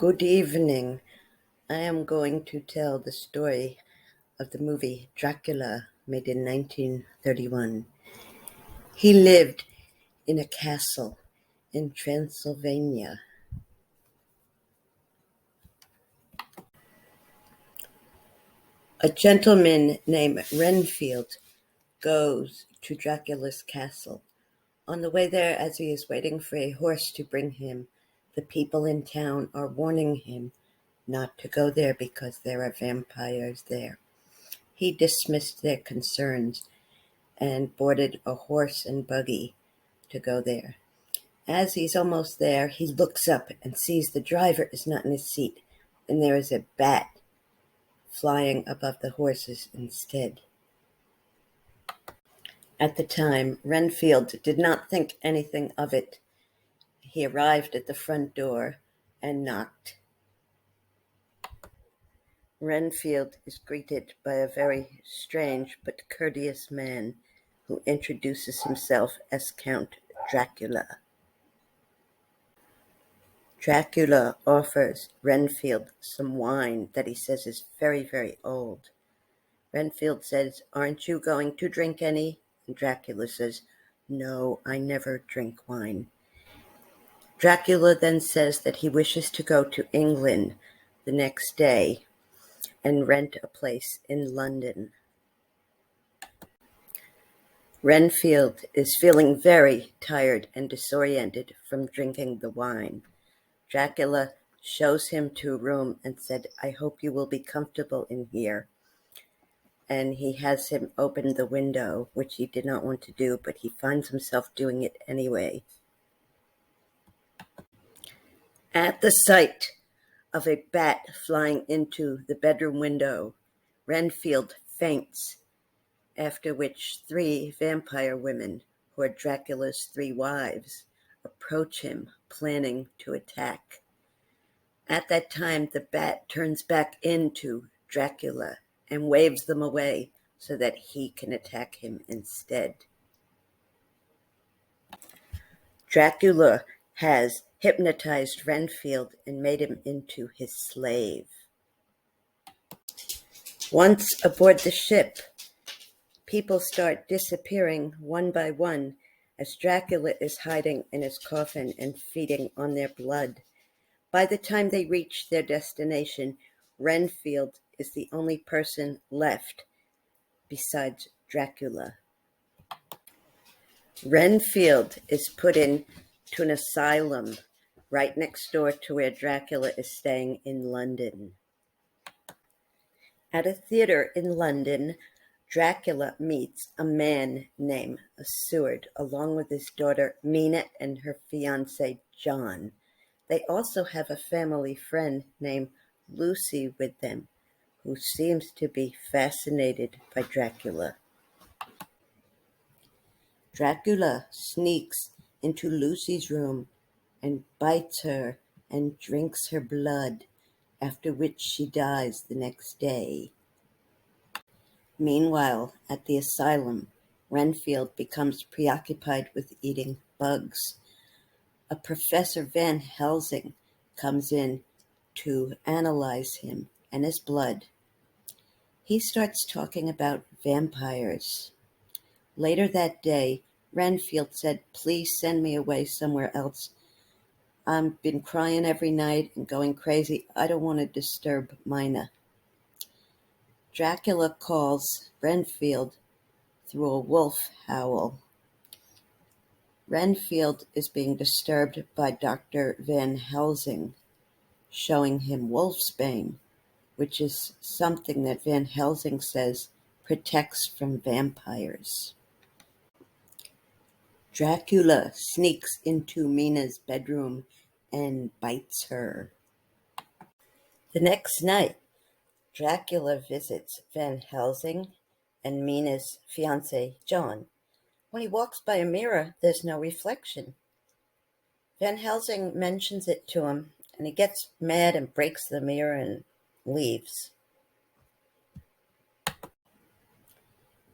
Good evening. I am going to tell the story of the movie Dracula, made in 1931. He lived in a castle in Transylvania. A gentleman named Renfield goes to Dracula's castle. On the way there, as he is waiting for a horse to bring him, the people in town are warning him not to go there because there are vampires there. He dismissed their concerns and boarded a horse and buggy to go there. As he's almost there, he looks up and sees the driver is not in his seat, and there is a bat flying above the horses instead. At the time, Renfield did not think anything of it. He arrived at the front door and knocked. Renfield is greeted by a very strange but courteous man who introduces himself as Count Dracula. Dracula offers Renfield some wine that he says is very, very old. Renfield says, "Aren't you going to drink any?" And Dracula says, "No, I never drink wine." Dracula then says that he wishes to go to England the next day and rent a place in London. Renfield is feeling very tired and disoriented from drinking the wine. Dracula shows him to a room and said, "I hope you will be comfortable in here." And he has him open the window, which he did not want to do, but he finds himself doing it anyway. At the sight of a bat flying into the bedroom window, Renfield faints, after which 3 vampire women, who are Dracula's 3 wives, approach him, planning to attack. At that time, the bat turns back into Dracula and waves them away so that he can attack him instead. Dracula has hypnotized Renfield and made him into his slave. Once aboard the ship, people start disappearing one by one as Dracula is hiding in his coffin and feeding on their blood. By the time they reach their destination, Renfield is the only person left besides Dracula. Renfield is put into an asylum right next door to where Dracula is staying in London. At a theater in London, Dracula meets a man named Seward, along with his daughter Mina and her fiancé John. They also have a family friend named Lucy with them, who seems to be fascinated by Dracula. Dracula sneaks into Lucy's room and bites her and drinks her blood, after which she dies the next day. Meanwhile, at the asylum, Renfield becomes preoccupied with eating bugs. A Professor Van Helsing comes in to analyze him and his blood. He starts talking about vampires. Later that day, Renfield said, "Please send me away somewhere else. I've been crying every night and going crazy. I don't want to disturb Mina." Dracula calls Renfield through a wolf howl. Renfield is being disturbed by Dr. Van Helsing, showing him wolfsbane, which is something that Van Helsing says protects from vampires. Dracula sneaks into Mina's bedroom and bites her. The next night, Dracula visits Van Helsing and Mina's fiancé, John. When he walks by a mirror, there's no reflection. Van Helsing mentions it to him, and he gets mad and breaks the mirror and leaves.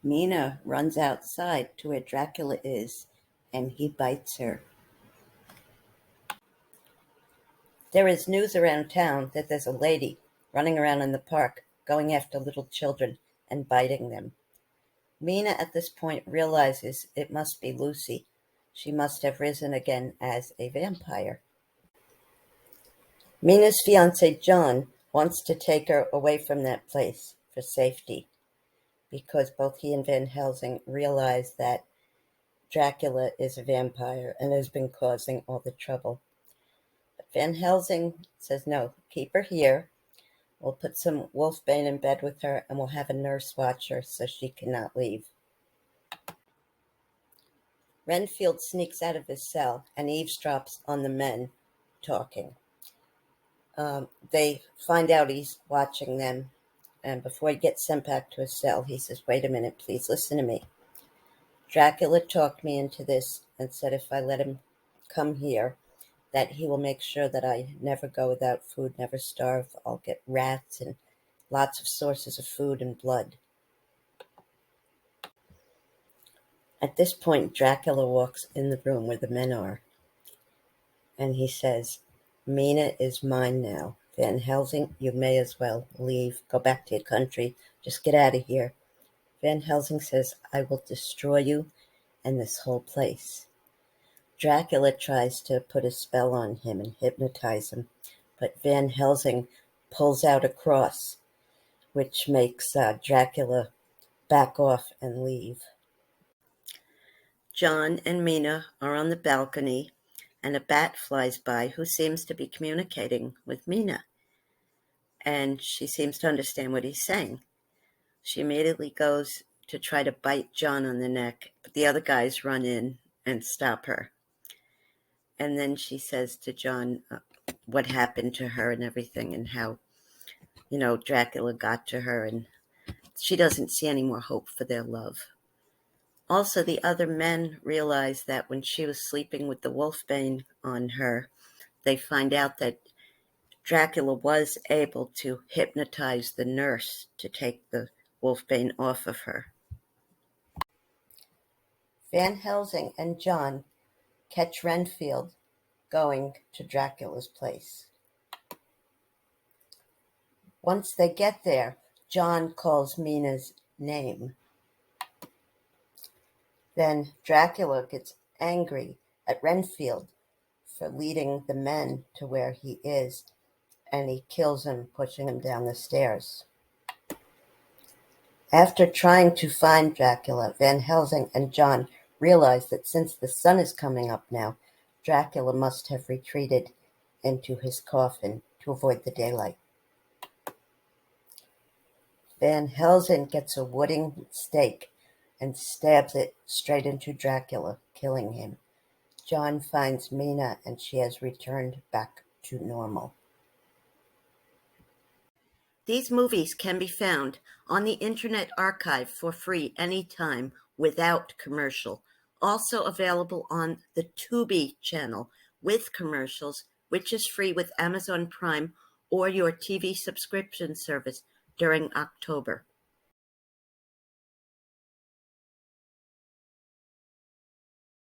Mina runs outside to where Dracula is, and he bites her. There is news around town that there's a lady running around in the park, going after little children and biting them. Mina at this point realizes it must be Lucy. She must have risen again as a vampire. Mina's fiancé John wants to take her away from that place for safety because both he and Van Helsing realize that Dracula is a vampire and has been causing all the trouble. But Van Helsing says, no, keep her here. We'll put some wolfbane in bed with her and we'll have a nurse watch her so she cannot leave. Renfield sneaks out of his cell and eavesdrops on the men talking. They find out he's watching them, and before he gets sent back to his cell, he says, wait a minute, please listen to me. Dracula talked me into this and said if I let him come here, that he will make sure that I never go without food, never starve. I'll get rats and lots of sources of food and blood. At this point, Dracula walks in the room where the men are, and he says, Mina is mine now. Van Helsing, you may as well leave. Go back to your country. Just get out of here. Van Helsing says, I will destroy you and this whole place. Dracula tries to put a spell on him and hypnotize him, but Van Helsing pulls out a cross, which makes Dracula back off and leave. John and Mina are on the balcony, and a bat flies by who seems to be communicating with Mina, and she seems to understand what he's saying. She immediately goes to try to bite John on the neck, but the other guys run in and stop her. And then she says to John what happened to her and everything, and how, Dracula got to her, and she doesn't see any more hope for their love. Also, the other men realize that when she was sleeping with the wolfbane on her, they find out that Dracula was able to hypnotize the nurse to take the wolfbane off of her. Van Helsing and John catch Renfield going to Dracula's place. Once they get there, John calls Mina's name. Then Dracula gets angry at Renfield for leading the men to where he is, and he kills him, pushing him down the stairs. After trying to find Dracula, Van Helsing and John realize that since the sun is coming up now, Dracula must have retreated into his coffin to avoid the daylight. Van Helsing gets a wooden stake and stabs it straight into Dracula, killing him. John finds Mina, and she has returned back to normal. These movies can be found on the Internet Archive for free anytime without commercial. Also available on the Tubi channel with commercials, which is free with Amazon Prime or your TV subscription service during October.